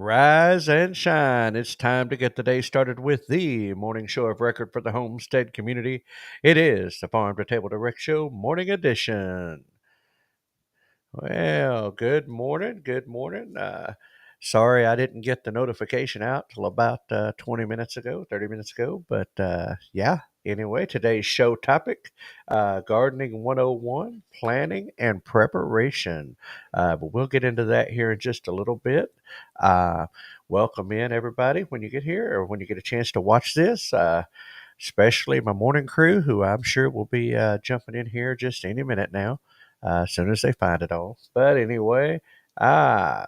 Rise and shine. It's time to get the day started with the morning show of record for the Homestead community. It is the Farm to Table Direct Show Morning Edition. Well, good morning. Good morning. Sorry I didn't get the notification out till about 20 minutes ago, 30 minutes ago. But yeah, anyway, today's show topic Gardening 101, planning and preparation. But we'll get into that here in just a little bit. Uh, Welcome in, everybody, when you get here or when you get a chance to watch this. Especially my morning crew, who I'm sure will be jumping in here just any minute now, as soon as they find it all. But anyway, I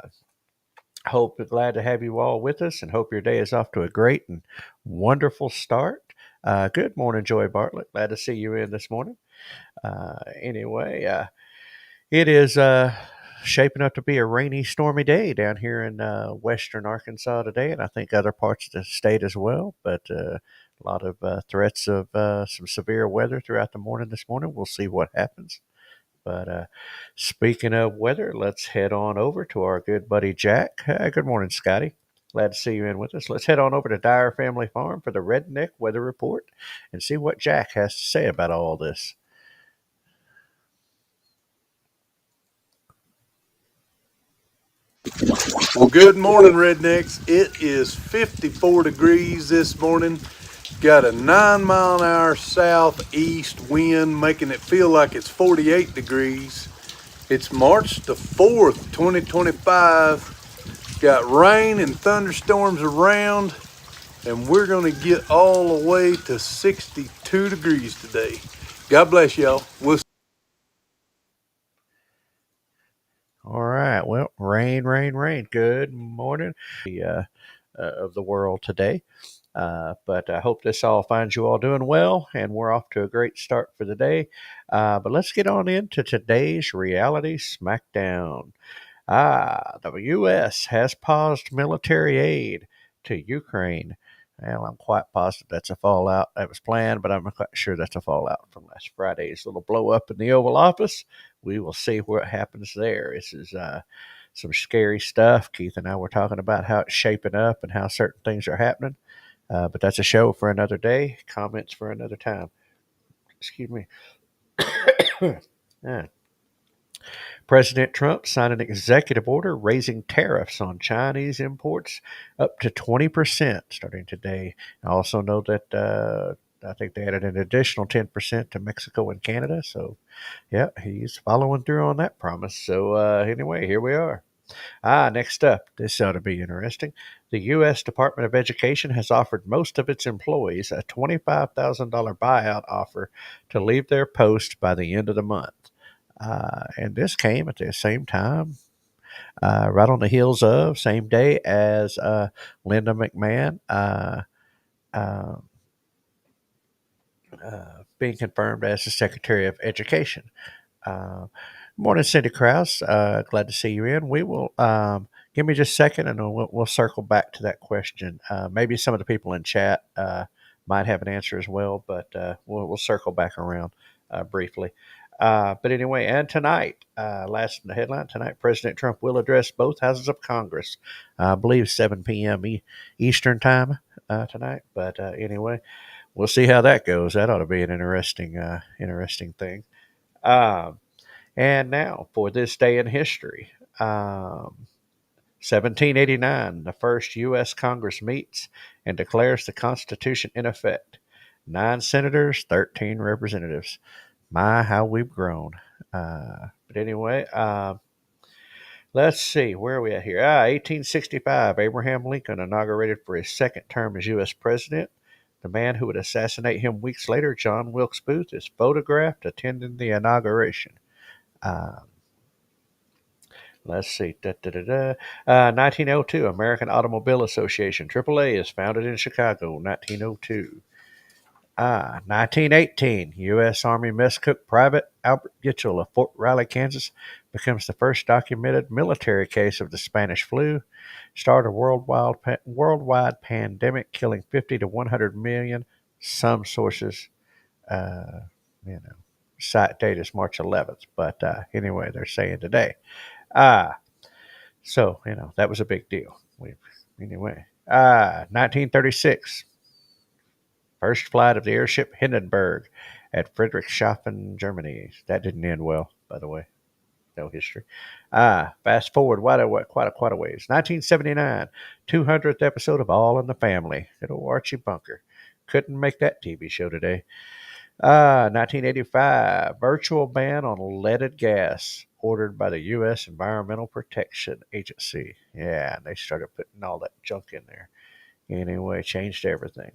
hope glad to have you all with us and hope your day is off to a great and wonderful start. Good morning, Joy Bartlett. Glad to see you in this morning. Anyway, it is shaping up to be a rainy, stormy day down here in western Arkansas today, and I think other parts of the state as well. But a lot of threats of some severe weather throughout the morning this morning. We'll see what happens. But speaking of weather, let's head on over to our good buddy Jack. Good morning, Scotty. Glad to see you in with us. Let's head on over to Dyer Family Farm for the Redneck Weather Report and see what Jack has to say about all this. Well, good morning, rednecks. It is 54 degrees this morning. Got a 9-mile-an-hour southeast wind, making it feel like it's 48 degrees. It's March the 4th, 2025. Got rain and thunderstorms around, and we're going to get all the way to 62 degrees today. God bless y'all. We'll All right. Well, rain, rain, rain. Good morning. Of the world today. But I hope this all finds you all doing well, and we're off to a great start for the day. But let's get on into today's reality smackdown. The U.S. has paused military aid to Ukraine. Well, I'm quite positive that's a fallout that was planned, but I'm not quite sure that's a fallout from last Friday's little blow up in the Oval Office. We will see what happens there. This is some scary stuff. Keith and I were talking about how it's shaping up and how certain things are happening. But that's a show for another day. Comments for another time. Excuse me. Yeah. President Trump signed an executive order raising tariffs on Chinese imports up to 20% starting today. I also know that I think they added an additional 10% to Mexico and Canada. So, yeah, he's following through on that promise. So, anyway, here we are. Next up, this ought to be interesting. The U.S. Department of Education has offered most of its employees a $25,000 buyout offer to leave their post by the end of the month. And this came at the same time, right on the heels of, same day as Linda McMahon uh, being confirmed as the Secretary of Education. Uh, Morning, Cindy Krause. Glad to see you in. We will give me just a second, and we'll circle back to that question. Maybe some of the people in chat might have an answer as well, but we'll circle back around briefly. But anyway, and tonight, last in the headline tonight, President Trump will address both houses of Congress. I believe 7 p.m. Eastern time tonight. But anyway, we'll see how that goes. That ought to be an interesting thing. Um, and now for this day in history. 1789, the first U.S. Congress meets and declares the Constitution in effect. 9 senators, 13 representatives. My, how we've grown. But anyway, let's see, where are we at here? 1865, Abraham Lincoln inaugurated for his second term as U.S. president. The man who would assassinate him weeks later, John Wilkes Booth, is photographed attending the inauguration. Uh, let's see. 1902, American Automobile Association, AAA, is founded in Chicago, 1902. 1918, U.S. Army mess cook Private Albert Gitchell of Fort Riley, Kansas, becomes the first documented military case of the Spanish flu. Started a worldwide pandemic, killing 50 to 100 million. Some sources, uh, you know, cite date is March 11th, but anyway, they're saying today. Uh, so, that was a big deal. We anyway. 1936, first flight of the airship Hindenburg at Friedrichshafen, Germany. That didn't end well, by the way. No history. Fast forward quite a ways. 1979, 200th episode of All in the Family. Good old Archie Bunker. Couldn't make that TV show today. 1985, virtual ban on leaded gas ordered by the U.S. Environmental Protection Agency. Yeah, and they started putting all that junk in there. Anyway, changed everything.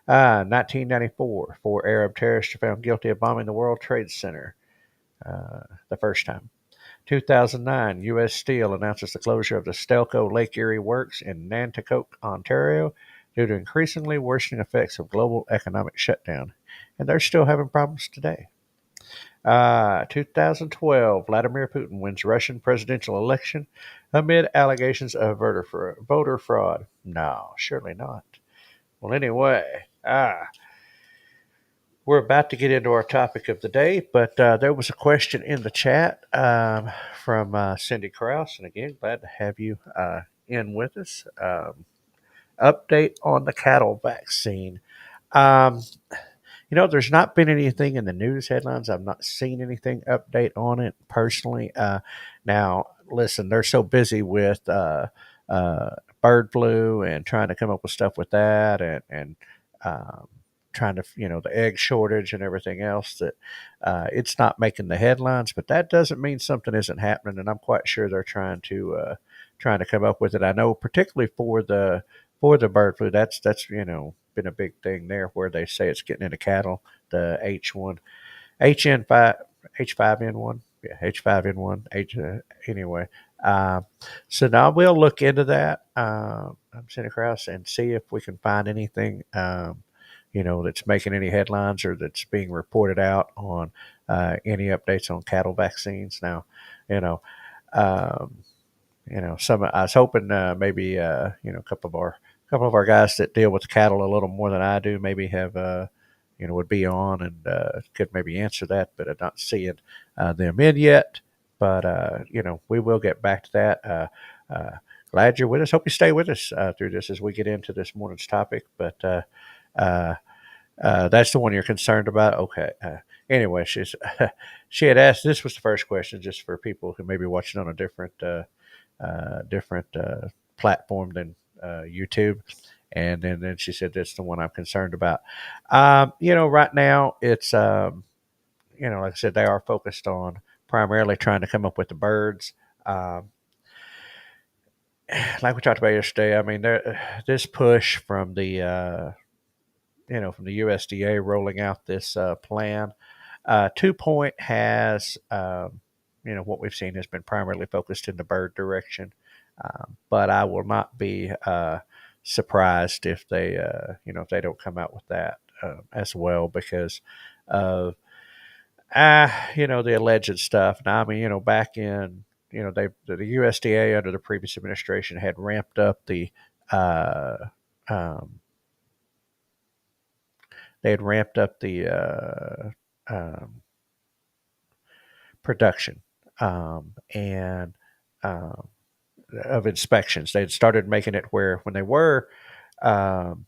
1994, four Arab terrorists are found guilty of bombing the World Trade Center the first time. 2009, U.S. Steel announces the closure of the Stelco Lake Erie Works in Nanticoke, Ontario, due to increasingly worsening effects of global economic shutdown. And they're still having problems today. 2012, Vladimir Putin wins Russian presidential election amid allegations of voter fraud. No, surely not. Well, anyway, we're about to get into our topic of the day, but there was a question in the chat from Cindy Krause. And again, glad to have you in with us. Update on the cattle vaccine. Um, there's not been anything in the news headlines. I've not seen anything update on it personally. Now, listen, they're so busy with uh, bird flu and trying to come up with stuff with that, and um, trying to, the egg shortage and everything else that it's not making the headlines. But that doesn't mean something isn't happening, and I'm quite sure they're trying to come up with it. I know, particularly for the bird flu, that's been a big thing there, where they say it's getting into cattle. The HN5 H5N1, yeah, H5N1 anyway. Uh, so now we'll look into that. I'm sitting across and see if we can find anything that's making any headlines or that's being reported out on any updates on cattle vaccines. Now, you know. Um, some I was hoping maybe a couple of our guys that deal with cattle a little more than I do maybe have would be on and could maybe answer that, but I'm not seeing them in yet. But we will get back to that. Glad you're with us. Hope you stay with us through this as we get into this morning's topic. But uh, that's the one you're concerned about. Okay. Anyway, she had asked. This was the first question, just for people who may be watching on a different platform than YouTube. And then she said, that's the one I'm concerned about. Right now like I said, they are focused on primarily trying to come up with the birds. Um, like we talked about yesterday, I mean, this push from the USDA rolling out this plan. 2 Point has, what we've seen has been primarily focused in the bird direction. But I will not be surprised if they don't come out with that as well, because of the alleged stuff. Now, I mean, back in the USDA under the previous administration had ramped up the uh, um, they had ramped up the production and um, of inspections. They had started making it where when they were um,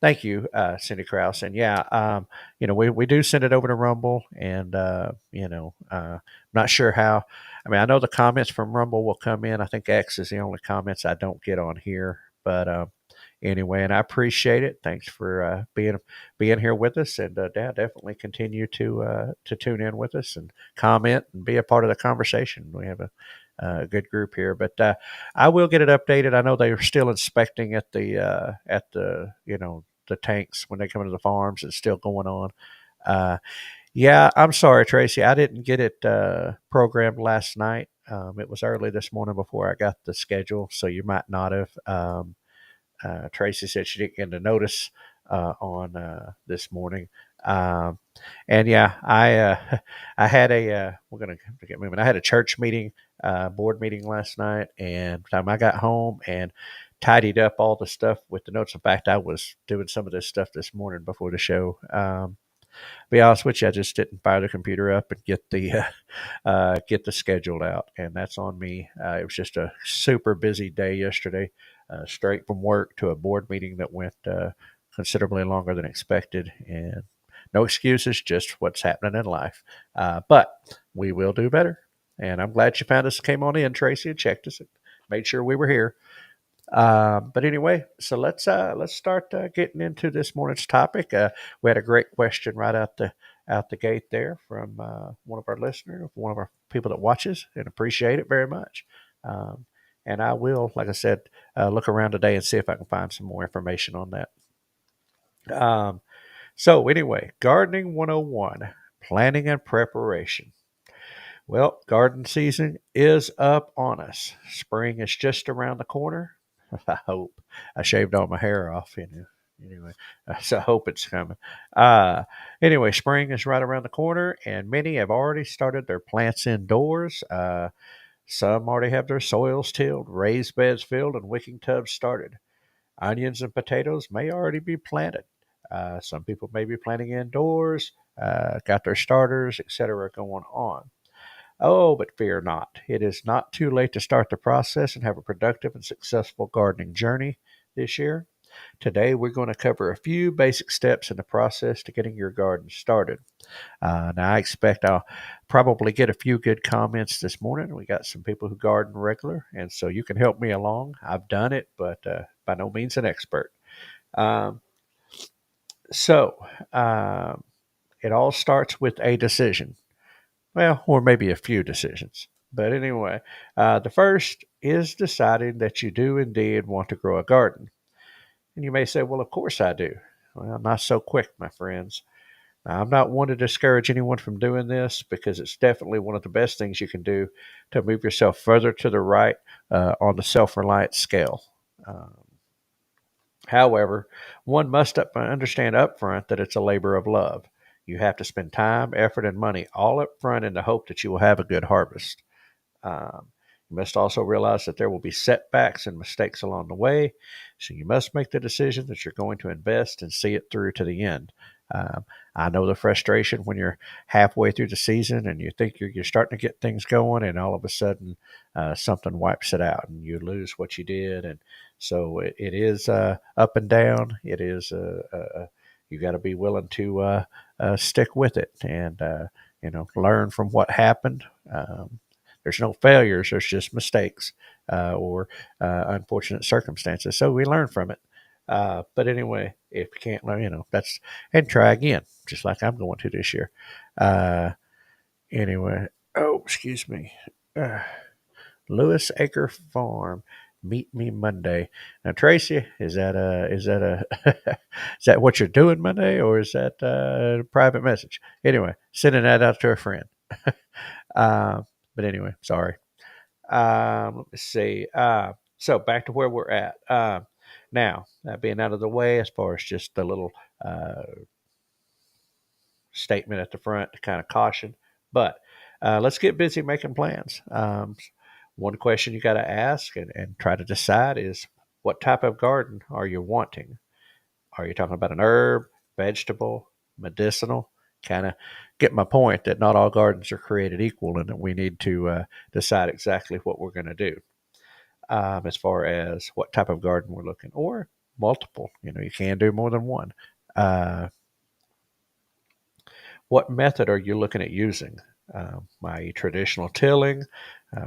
thank you, Cindy Krause. And yeah, we do send it over to Rumble, and not sure how. I mean, I know the comments from Rumble will come in. I think X is the only comments I don't get on here, but anyway, and I appreciate it. Thanks for being here with us, and definitely continue to tune in with us and comment and be a part of the conversation. We have a good group here, but I will get it updated. I know they are still inspecting at the tanks when they come into the farms. It's still going on. Uh, yeah, I'm sorry, Tracy. I didn't get it programmed last night. It was early this morning before I got the schedule, so you might not have. Tracy said she didn't get a notice on this morning. Um, and yeah, I had we're gonna get moving. I had a church meeting, board meeting last night, and by the time I got home and tidied up all the stuff with the notes. In fact, I was doing some of this stuff this morning before the show. Be honest with you, I just didn't fire the computer up and get the schedule out, and that's on me. It was just a super busy day yesterday. straight from work to a board meeting that went considerably longer than expected. And no excuses, just what's happening in life. But we will do better. And I'm glad you found us, came on in, Tracy, and checked us and made sure we were here. But anyway, so let's start getting into this morning's topic. We had a great question right out the gate there from one of our listeners, one of our people that watches, and appreciate it very much. Um, and I will, like I said, look around today and see if I can find some more information on that. Um, so anyway, gardening 101, planning and preparation. Well, garden season is up on us. Spring is just around the corner. I hope. I shaved all my hair off, Anyway, so I hope it's coming. Uh, anyway, spring is right around the corner, and many have already started their plants indoors. Some already have their soils tilled, raised beds filled, and wicking tubs started. Onions and potatoes may already be planted. Some people may be planting indoors, got their starters, etc., going on. Oh, but fear not. It is not too late to start the process and have a productive and successful gardening journey this year. Today, we're going to cover a few basic steps in the process to getting your garden started. Now, I expect I'll probably get a few good comments this morning. We got some people who garden regular, and so you can help me along. I've done it, but by no means an expert. Um, so, it all starts with a decision. Well, or maybe a few decisions. But anyway, the first is deciding that you do indeed want to grow a garden. And you may say, well, of course I do. Well, not so quick, my friends. Now, I'm not one to discourage anyone from doing this because it's definitely one of the best things you can do to move yourself further to the right on the self reliant scale. Um, However, one must understand upfront that it's a labor of love. You have to spend time, effort, and money all up front in the hope that you will have a good harvest. Um, you must also realize that there will be setbacks and mistakes along the way, so you must make the decision that you're going to invest and see it through to the end. I know the frustration when you're halfway through the season and you think you're starting to get things going, and all of a sudden something wipes it out and you lose what you did. And so it is up and down. It is you got to be willing to stick with it and learn from what happened. There's no failures. There's just mistakes or unfortunate circumstances. So we learn from it. But anyway, if you can't learn, that's and try again, just like I'm going to this year. Uh, anyway, oh, excuse me. Uh, Lewis Acre Farm. Meet me Monday. Now, Tracy, is that a is that what you're doing Monday, or is that a private message? Anyway, sending that out to a friend. uh, but anyway, sorry. Let me see. So back to where we're at. Now, that being out of the way, as far as just a little uh, statement at the front to kind of caution, but let's get busy making plans. One question you got to ask and try to decide is what type of garden are you wanting? Are you talking about an herb, vegetable, medicinal? Kind of get my point that not all gardens are created equal and that we need to decide exactly what we're going to do as far as what type of garden we're looking, or multiple. You can do more than one. Uh, what method are you looking at using? My traditional tilling,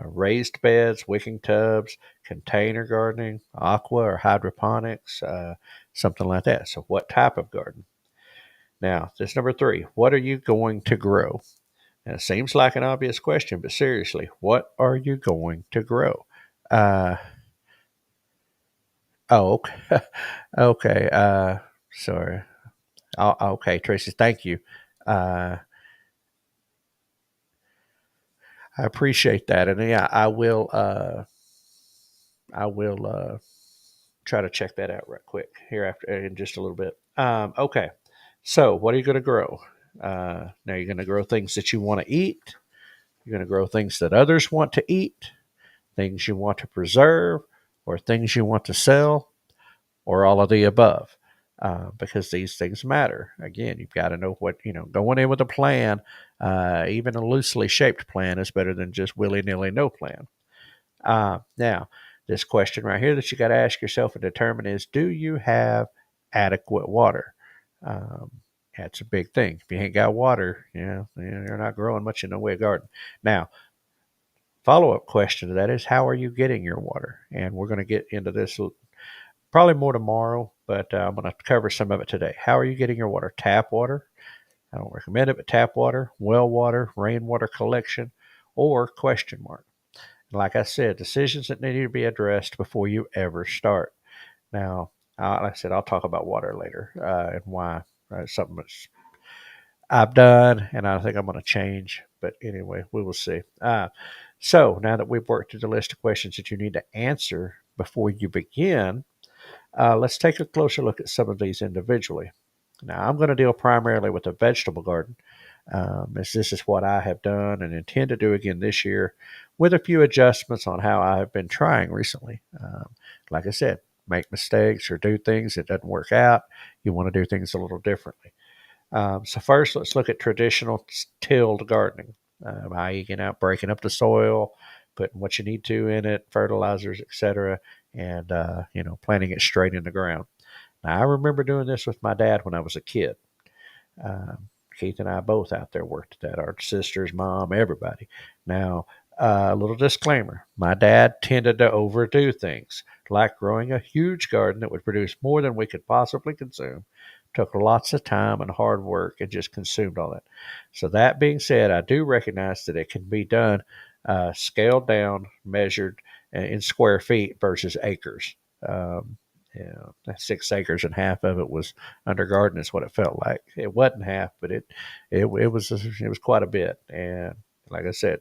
raised beds, wicking tubs, container gardening, aqua or hydroponics, something like that. So, what type of garden? Now, this number three, what are you going to grow? Now, it seems like an obvious question, but seriously, what are you going to grow? Uh, oh, okay. Okay. Sorry. Okay, Tracy, thank you. Uh, I appreciate that. And yeah, I will try to check that out right quick here after in just a little bit. Okay. So, what are you going to grow? Now, you're going to grow things that you want to eat. You're going to grow things that others want to eat, things you want to preserve, or things you want to sell, or all of the above. Because these things matter. Again, you've got to know what, going in with a plan, even a loosely shaped plan is better than just willy nilly no plan. Now, this question right here that you got to ask yourself and determine is, do you have adequate water? Um, that's a big thing. If you ain't got water, you're not growing much in the way of garden. Now, follow-up question to that is, how are you getting your water? And we're going to get into this probably more tomorrow, but I'm going to cover some of it today. How are you getting your water? Tap water? I don't recommend it, but tap water, well water, rainwater collection, or question mark. Like I said, decisions that need to be addressed before you ever start. Now, like I said, I'll talk about water later and why. Something that's I've done, and I think I'm going to change. But anyway, we will see. So now that we've worked through the list of questions that you need to answer before you begin, let's take a closer look at some of these individually. Now, I'm going to deal primarily with the vegetable garden, as this is what I have done and intend to do again this year, with a few adjustments on how I have been trying recently. Like I said, make mistakes or do things that doesn't work out. You want to do things a little differently. So first, let's look at traditional tilled gardening, i.e., breaking up the soil, putting what you need to in it, fertilizers, etc., and planting it straight in the ground. Now, I remember doing this with my dad when I was a kid. Keith and I both out there worked at that. Our sisters, mom, everybody. Now, a little disclaimer: my dad tended to overdo things, like growing a huge garden that would produce more than we could possibly consume. Took lots of time and hard work and just consumed all that. So, that being said, I do recognize that it can be done scaled down, measured in square feet versus acres. Um, 6 acres and half of it was under garden is what it felt like. It wasn't half, but it was quite a bit. And like I said,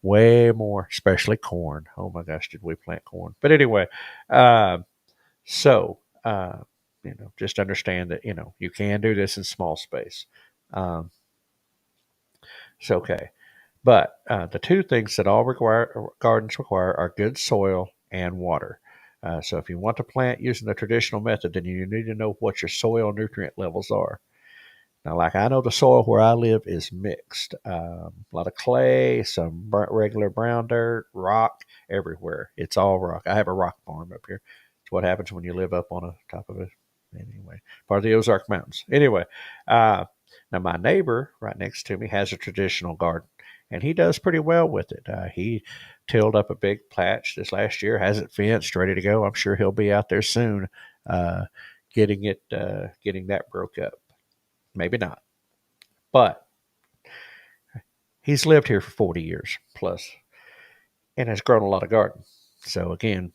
way more, especially corn. Oh my gosh, did we plant corn? But anyway, uh, so just understand that you can do this in small space. Um, it's okay. But the two things that all gardens require are good soil and water. So if you want to plant using the traditional method, then you need to know what your soil nutrient levels are. Now, like I know the soil where I live is mixed. A lot of clay, some regular brown dirt, rock everywhere. It's all rock. I have a rock farm up here. It's what happens when you live up on the top of it. Anyway, part of the Ozark Mountains. Anyway, uh, now my neighbor right next to me has a traditional garden, and he does pretty well with it. He tilled up a big patch this last year, has it fenced, ready to go. I'm sure he'll be out there soon, uh, getting that broke up. Maybe not, but he's lived here for 40 years plus and has grown a lot of garden. So again,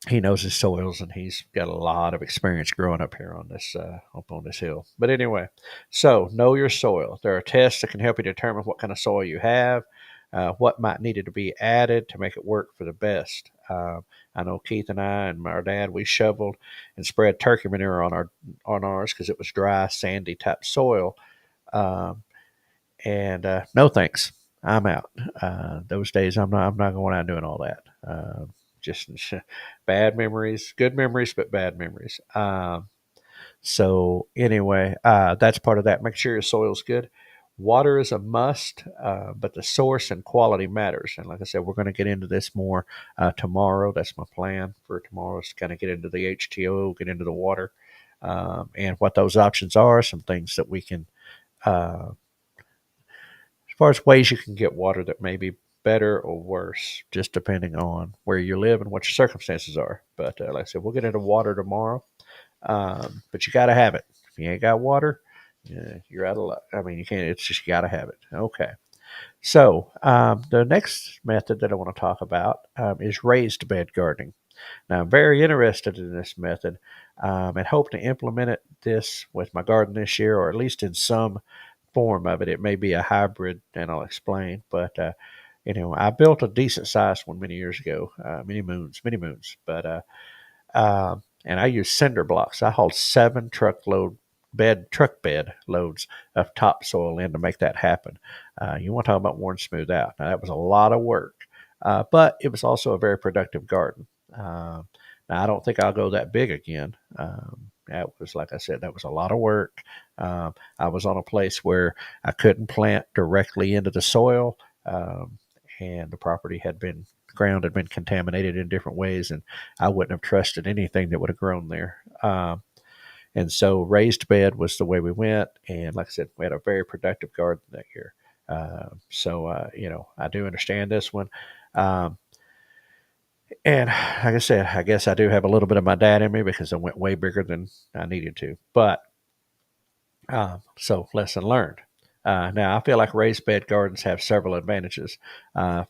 he knows his soils and he's got a lot of experience growing up here on this up on this hill. But anyway, so know your soil. There are tests that can help you determine what kind of soil you have, what might need to be added to make it work for the best. I know Keith and I and our dad, we shoveled and spread turkey manure on ours because it was dry, sandy type soil. Um, and no thanks, I'm out. Those days, I'm not going out doing all that. Just bad memories, good memories, but bad memories. So anyway, that's part of that. Make sure your soil's good. Water is a must, but the source and quality matters. And like I said, we're going to get into this more tomorrow. That's my plan for tomorrow, is to kind of get into the HTO, get into the water, and what those options are. Some things that we can uh, as far as ways you can get water that may be better or worse, just depending on where you live and what your circumstances are. But like I said, we'll get into water tomorrow. But you got to have it. If you ain't got water, you're out of luck. I mean, you can't. It's just you got to have it. Okay. So the next method that I want to talk about is raised bed gardening. Now, I'm very interested in this method and hope to implement this with my garden this year, or at least in some form of it. It may be a hybrid, and I'll explain. But I built a decent sized one many years ago, many moons. But and I used cinder blocks. I hauled 7 truck bed loads of topsoil in to make that happen. You want to talk about worn smooth out? Now that was a lot of work, but it was also a very productive garden. Now I don't think I'll go that big again. That was, like I said, that was a lot of work. I was on a place where I couldn't plant directly into the soil. and the property ground had been contaminated in different ways, and I wouldn't have trusted anything that would have grown there. And so raised bed was the way we went. And like I said, we had a very productive garden that year. I do understand this one. Um, and like I said, I guess I do have a little bit of my dad in me because I went way bigger than I needed to. But so lesson learned. Now, I feel like raised bed gardens have several advantages.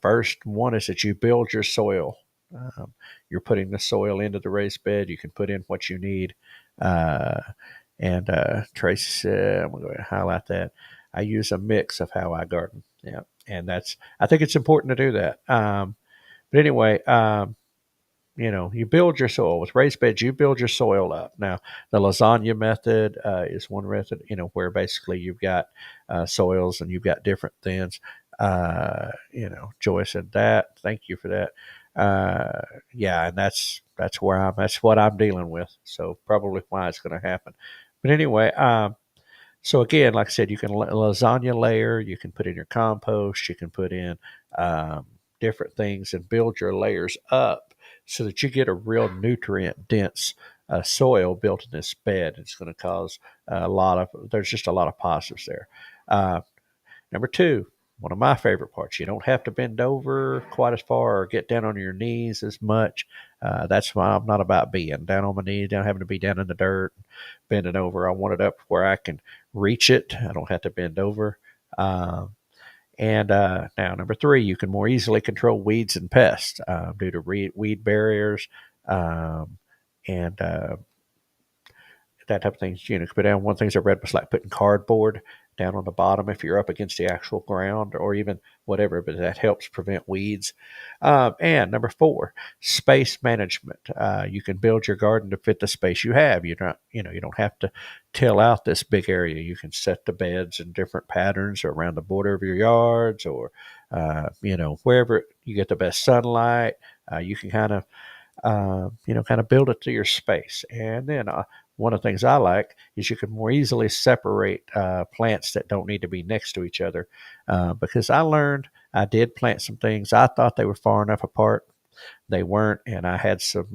First, one is that you build your soil. Um, you're putting the soil into the raised bed. You can put in what you need. Uh, and Tracy said, I'm going to highlight that. I use a mix of how I garden. Yeah. And I think it's important to do that. But anyway, you build your soil with raised beds. You build your soil up. Now, the lasagna method is one method. Where basically you've got soils and you've got different things. Joy said that. Thank you for that. Yeah, and that's what I'm dealing with. So probably why it's going to happen. But anyway, so again, like I said, you can lasagna layer. You can put in your compost. You can put in um, different things and build your layers up so that you get a real nutrient dense soil built in this bed. It's going to cause there's just a lot of positives there. Uh, Number two, one of my favorite parts, you don't have to bend over quite as far or get down on your knees as much. That's why I'm not about being down on my knees, down having to be down in the dirt, bending over. I want it up where I can reach it. I don't have to bend over. And now, number three, you can more easily control weeds and pests due to weed barriers um, and that type of things. Put down one things I read was like putting cardboard down on the bottom if you're up against the actual ground or even whatever, but that helps prevent weeds. And number four, space management. You can build your garden to fit the space you have. You don't have to till out this big area. You can set the beds in different patterns around the border of your yards or, wherever you get the best sunlight. You can kind of build it to your space. And then one of the things I like is you can more easily separate plants that don't need to be next to each other. Because I did plant some things. I thought they were far enough apart. They weren't, and I had some,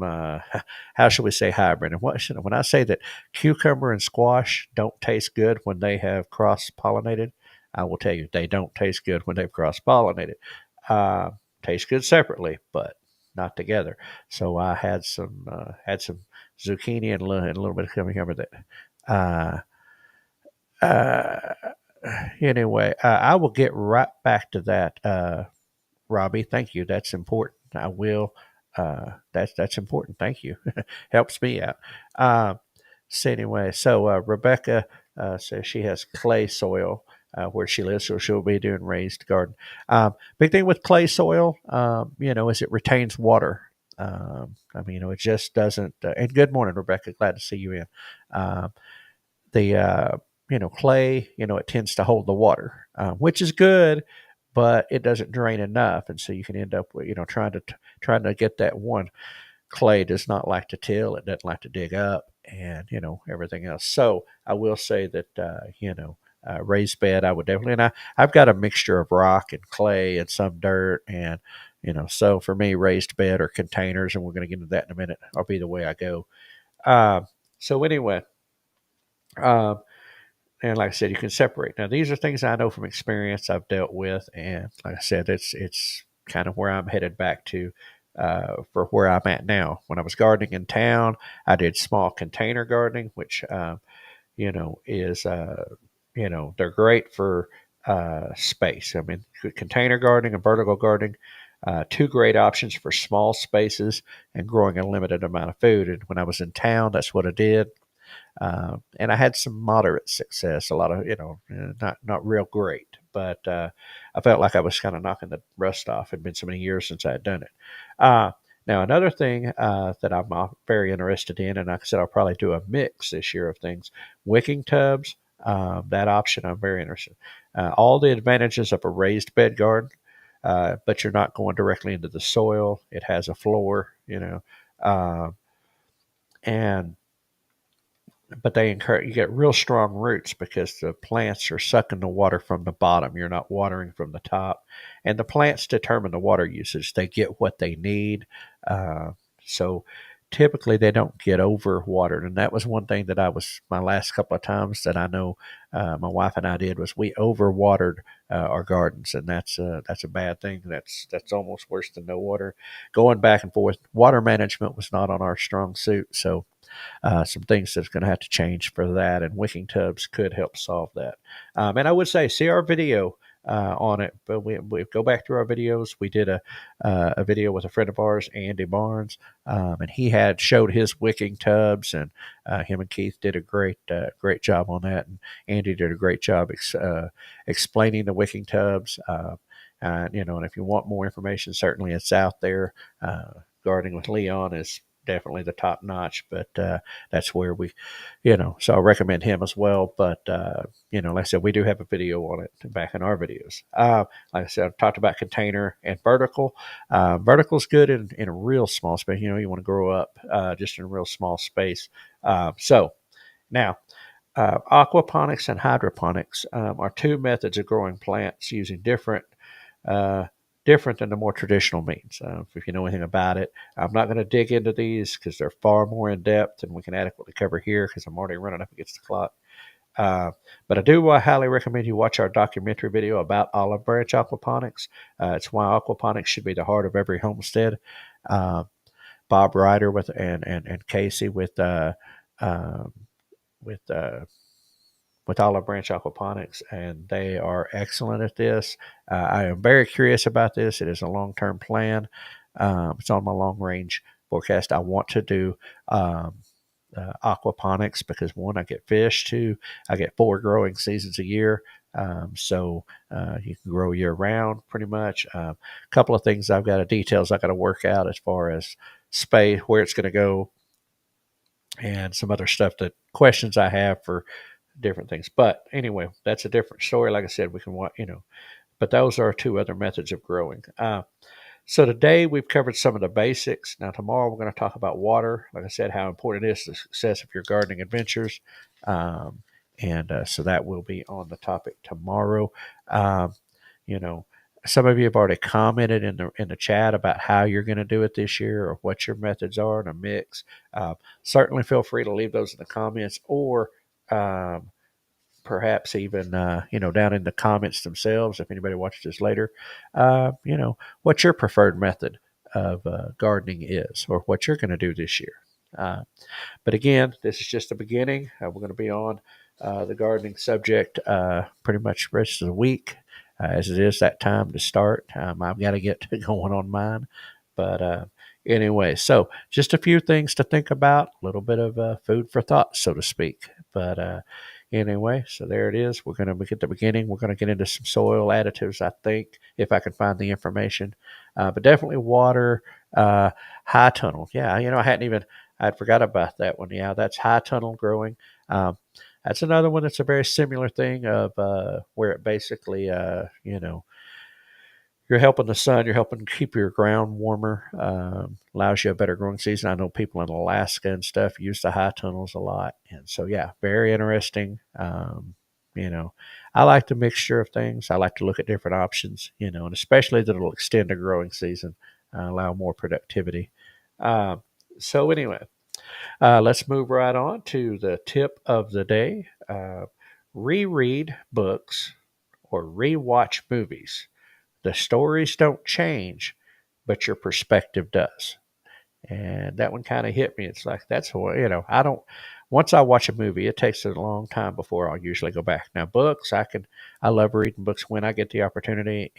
how should we say, hybrid. And when I say that cucumber and squash don't taste good when they have cross pollinated, I will tell you they don't taste good when they've cross pollinated. Uh, Taste good separately, but not together. So I had some zucchini and a little bit of cucumber that. Uh, uh, anyway, I will get right back to that. Robbie, thank you. That's important. I will. That's important. Thank you. Helps me out. Uh, so Rebecca says she has clay soil where she lives, so she'll be doing raised garden. Big thing with clay soil, is it retains water. It just doesn't. And good morning, Rebecca. Glad to see you in. Um, the clay, it tends to hold the water, which is good, but it doesn't drain enough, and so you can end up with trying to get that one. Clay does not like to till; it doesn't like to dig up, and everything else. So I will say that raised bed, I would definitely, and I've got a mixture of rock and clay and some dirt, and so for me, raised bed or containers, and we're going to get into that in a minute. I'll be the way I go. So anyway. Um, and like I said, you can separate. Now, these are things I know from experience I've dealt with, and like I said, it's kind of where I'm headed back to for where I'm at now. When I was gardening in town, I did small container gardening, which is they're great for space. I mean, container gardening and vertical gardening. Two great options for small spaces and growing a limited amount of food. And when I was in town, that's what I did. And I had some moderate success. A lot of not real great, but I felt like I was kind of knocking the rust off. It'd been so many years since I had done it. Uh, Now another thing that I'm very interested in, and like I said, I'll probably do a mix this year of things. Wicking tubs, that option I'm very interested. All the advantages of a raised bed garden, but you're not going directly into the soil. It has a floor, uh, and but they encourage you get real strong roots because the plants are sucking the water from the bottom. You're not watering from the top, and the plants determine the water usage. They get what they need, uh, so typically they don't get over watered. And that was one thing that I was my last couple of times that I know my wife and I did was we over watered our gardens, and that's a bad thing. That's almost worse than no water. Going back and forth, water management was not on our strong suit, so some things that's going to have to change for that, and wicking tubs could help solve that. And I would say, see our video on it. But we go back through our videos. We did a video with a friend of ours, Andy Barnes, and he had showed his wicking tubs, and him and Keith did a great job on that, and Andy did a great job explaining the wicking tubs. And if you want more information, certainly it's out there. Gardening with Leon is definitely the top notch, but that's where so I recommend him as well. But like I said, we do have a video on it back in our videos. Like I said, I talked about container and vertical. Vertical is good in a real small space. You want to grow up just in a real small space. So now, aquaponics and hydroponics are two methods of growing plants using uh, different than the more traditional means. If you know anything about it, I'm not going to dig into these because they're far more in depth than we can adequately cover here because I'm already running up against the clock. Uh, but I do highly recommend you watch our documentary video about olive branch aquaponics. It's why aquaponics should be the heart of every homestead. Uh, Bob Ryder and Casey uh, with with Olive Branch Aquaponics, and they are excellent at this. I am very curious about this. It is a long term plan. It's on my long range forecast. I want to do aquaponics because one, I get fish. Two, I get 4 growing seasons a year. So you can grow year round pretty much. A couple of things details I got to work out as far as space, where it's going to go, and some other stuff that questions I have for different things. But anyway, that's a different story. Like I said, we can but those are two other methods of growing. So today we've covered some of the basics. Now tomorrow we're going to talk about water. Like I said, how important it is to the success of your gardening adventures. And so that will be on the topic tomorrow. Um, you know, some of you have already commented in the chat about how you're going to do it this year or what your methods are in a mix. Certainly feel free to leave those in the comments or um, perhaps even down in the comments themselves if anybody watches this later. What your preferred method of gardening is or what you're going to do this year. But again, this is just the beginning. We're going to be on the gardening subject pretty much the rest of the week, as it is that time to start. I've got to get going on mine. But anyway, so just a few things to think about, a little bit of food for thought, so to speak. But anyway, so there it is. We're going to get the beginning. We're going to get into some soil additives, I think, if I can find the information. But definitely water, high tunnel. Yeah, I'd forgot about that one. Yeah, that's high tunnel growing. That's another one that's a very similar thing of where it basically, you're helping the sun, you're helping keep your ground warmer, allows you a better growing season. I know people in Alaska and stuff use the high tunnels a lot. And so, yeah, very interesting. You know, I like the mixture of things. I like to look at different options, and especially that will extend the growing season, allow more productivity. Um, so, anyway, let's move right on to the tip of the day. Reread books or rewatch movies. The stories don't change, but your perspective does. And that one kind of hit me. It's like, that's what, I don't, once I watch a movie, it takes a long time before I'll usually go back. Now, books, I love reading books when I get the opportunity.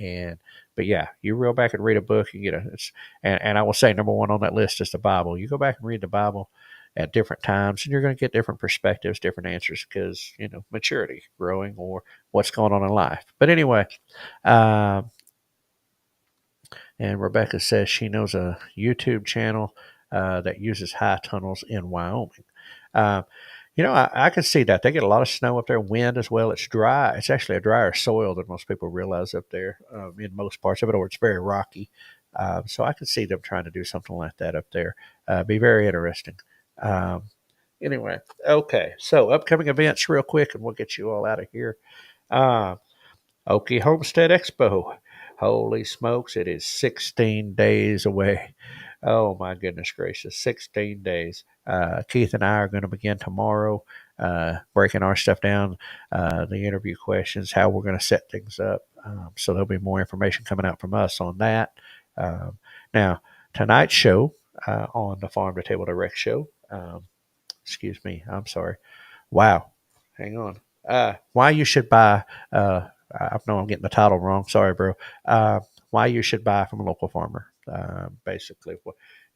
But yeah, you reel back and read a book, and I will say number one on that list is the Bible. You go back and read the Bible at different times, and you're going to get different perspectives, different answers because, maturity, growing, or what's going on in life. But anyway, um, and Rebecca says she knows a YouTube channel that uses high tunnels in Wyoming. Uh, I can see that. They get a lot of snow up there, wind as well. It's dry. It's actually a drier soil than most people realize up there in most parts of it, or it's very rocky. So I could see them trying to do something like that up there. Be very interesting. Um, Anyway, okay. So upcoming events, real quick, and we'll get you all out of here. Uh, Okie Homestead Expo. Holy smokes, it is 16 days away. Oh my goodness gracious, 16 days. Keith and I are going to begin tomorrow, breaking our stuff down, the interview questions, how we're going to set things up. So there'll be more information coming out from us on that. Now, tonight's show on the Farm to Table Direct Show. Excuse me, I'm sorry. Wow. Hang on. Why you should buy, I know I'm getting the title wrong. Sorry, bro. Why you should buy from a local farmer. Basically,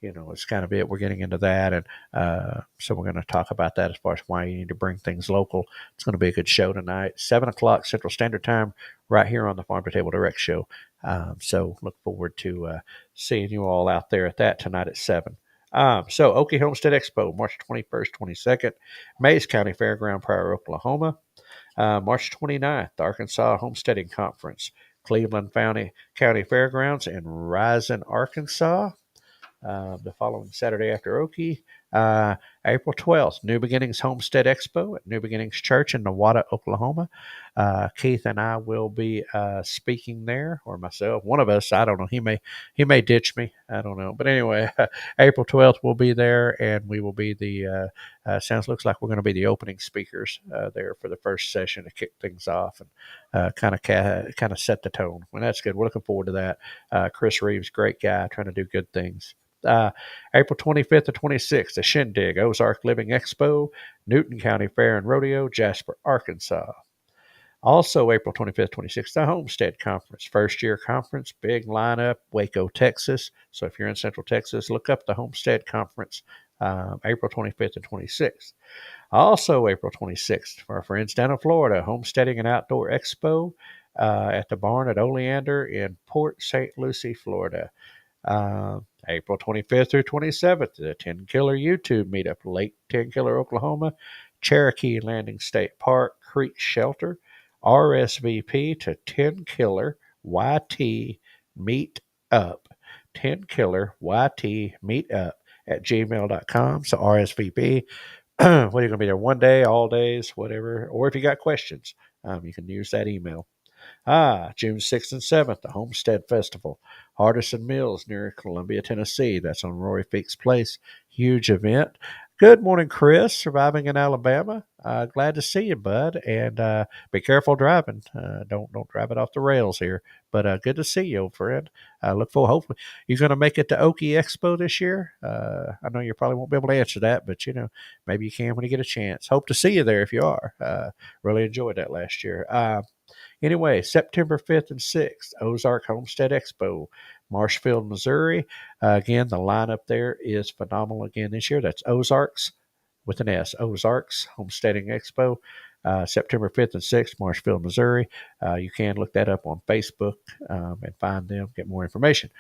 it's kind of it. We're getting into that. And so we're going to talk about that as far as why you need to bring things local. It's going to be a good show tonight, 7 o'clock Central Standard Time, right here on the Farm to Table Direct Show. So look forward to seeing you all out there at that tonight at 7. So Okie Homestead Expo, March 21st, 22nd, Mays County Fairground, Pryor, Oklahoma. March 29th, Arkansas Homesteading Conference, Cleveland County Fairgrounds in Rising, Arkansas. The following Saturday after Okie. April 12th, New Beginnings Homestead Expo at New Beginnings Church in Nowata, Oklahoma. Keith and I will be speaking there, or myself, one of us. I don't know. He may ditch me. I don't know. But anyway, April 12th we'll be there, and we will be the looks like we're going to be the opening speakers there for the first session to kick things off and kind of set the tone. Well, that's good. We're looking forward to that. Chris Reeves, great guy, trying to do good things. April 25th to 26th, the Shindig Ozark Living Expo, Newton County Fair and Rodeo, Jasper, Arkansas. Also, April 25th, 26th, the Homestead Conference, first year conference, big lineup, Waco, Texas. So if you're in Central Texas, look up the Homestead Conference, April 25th and 26th. Also, April 26th, for our friends down in Florida, Homesteading and Outdoor Expo at the barn at Oleander in Port St. Lucie, Florida. April 25th through 27th, the 10 Killer YouTube meetup, Lake 10 Killer, Oklahoma, Cherokee Landing State Park, Creek Shelter, RSVP to 10 Killer YT Meet Up, 10 Killer YT Meet Up at gmail.com. So RSVP. What are you going to be there one day, all days, whatever? Or if you got questions, you can use that email. June 6th and 7th, the Homestead Festival, Hardison Mills near Columbia, Tennessee. That's on Roy Feeks Place. Huge event. Good morning, Chris, surviving in Alabama. Glad to see you, bud. And be careful driving. Don't drive it off the rails here. But good to see you, old friend. Look forward. Hopefully, you're going to make it to Okie Expo this year. I know you probably won't be able to answer that, but maybe you can when you get a chance. Hope to see you there if you are. Really enjoyed that last year. Anyway, September 5th and 6th, Ozark Homestead Expo, Marshfield, Missouri. Again, the lineup there is phenomenal again this year. That's Ozarks with an S, Ozarks Homesteading Expo, September 5th and 6th, Marshfield, Missouri. You can look that up on Facebook and find them, get more information.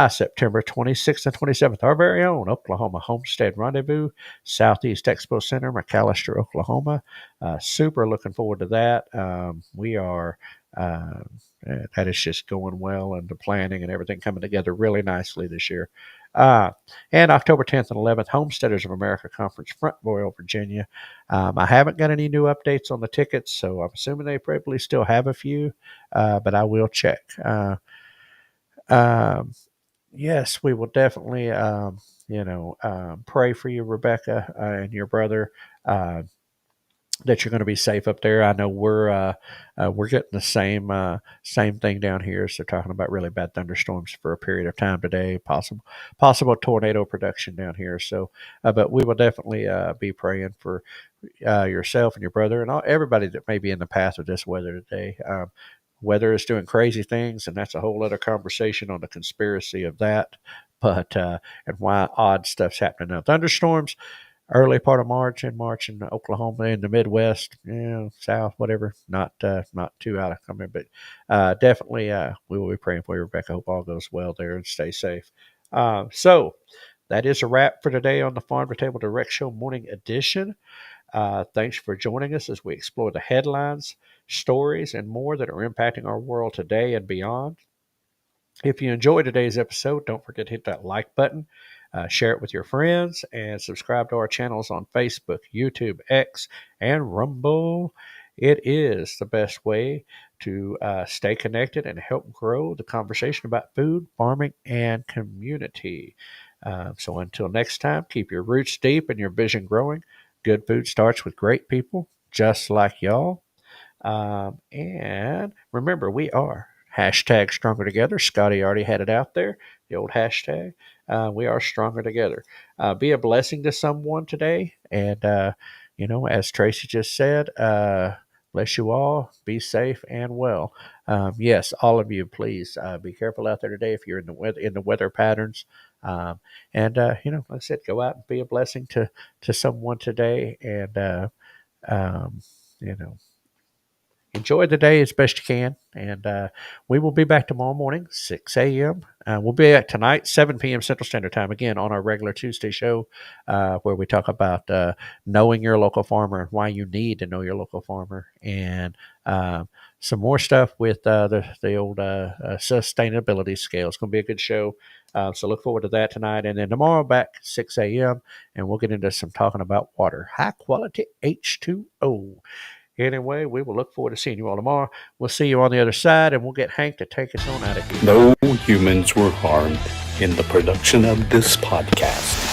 September 26th and 27th, our very own Oklahoma Homestead Rendezvous, Southeast Expo Center, McAllister, Oklahoma. Super looking forward to that. We are. That is just going well, and the planning and everything coming together really nicely this year. And October 10th and 11th, Homesteaders of America Conference, Front Royal, Virginia. I haven't got any new updates on the tickets, so I'm assuming they probably still have a few, but I will check. Yes, we will definitely, pray for you, Rebecca, and your brother. That you're going to be safe up there. I know we're getting the same thing down here. So they're talking about really bad thunderstorms for a period of time today, possible tornado production down here. So, but we will definitely be praying for yourself and your brother and everybody that may be in the path of this weather today. Weather is doing crazy things, and that's a whole other conversation on the conspiracy of that. But and why odd stuff's happening now. Thunderstorms early part of March in Oklahoma, in the Midwest, South, whatever. Not too out of coming, but definitely we will be praying for you, Rebecca. Hope all goes well there and stay safe. So that is a wrap for today on the Farm to Table Direct Show Morning Edition. Thanks for joining us as we explore the headlines, stories, and more that are impacting our world today and beyond. If you enjoyed today's episode, don't forget to hit that like button. Share it with your friends and subscribe to our channels on Facebook, YouTube, X, and Rumble. It is the best way to stay connected and help grow the conversation about food, farming, and community. So until next time, keep your roots deep and your vision growing. Good food starts with great people, just like y'all. And remember, we are hashtag stronger together. Scotty already had it out there, the old hashtag. We are stronger together. Be a blessing to someone today. And, as Tracy just said, bless you all. Be safe and well. Yes, all of you, please be careful out there today if you're in the weather patterns. And like I said, go out and be a blessing to someone today. And um, you know, enjoy the day as best you can. And we will be back tomorrow morning, 6 a.m. We'll be at tonight, 7 p.m. Central Standard Time, again on our regular Tuesday show, where we talk about knowing your local farmer and why you need to know your local farmer, and some more stuff with the old sustainability scale. It's going to be a good show. So look forward to that tonight. And then tomorrow back 6 a.m. and we'll get into some talking about water, high quality H2O. Anyway, we will look forward to seeing you all tomorrow. We'll see you on the other side, and we'll get Hank to take us on out of here. No humans were harmed in the production of this podcast.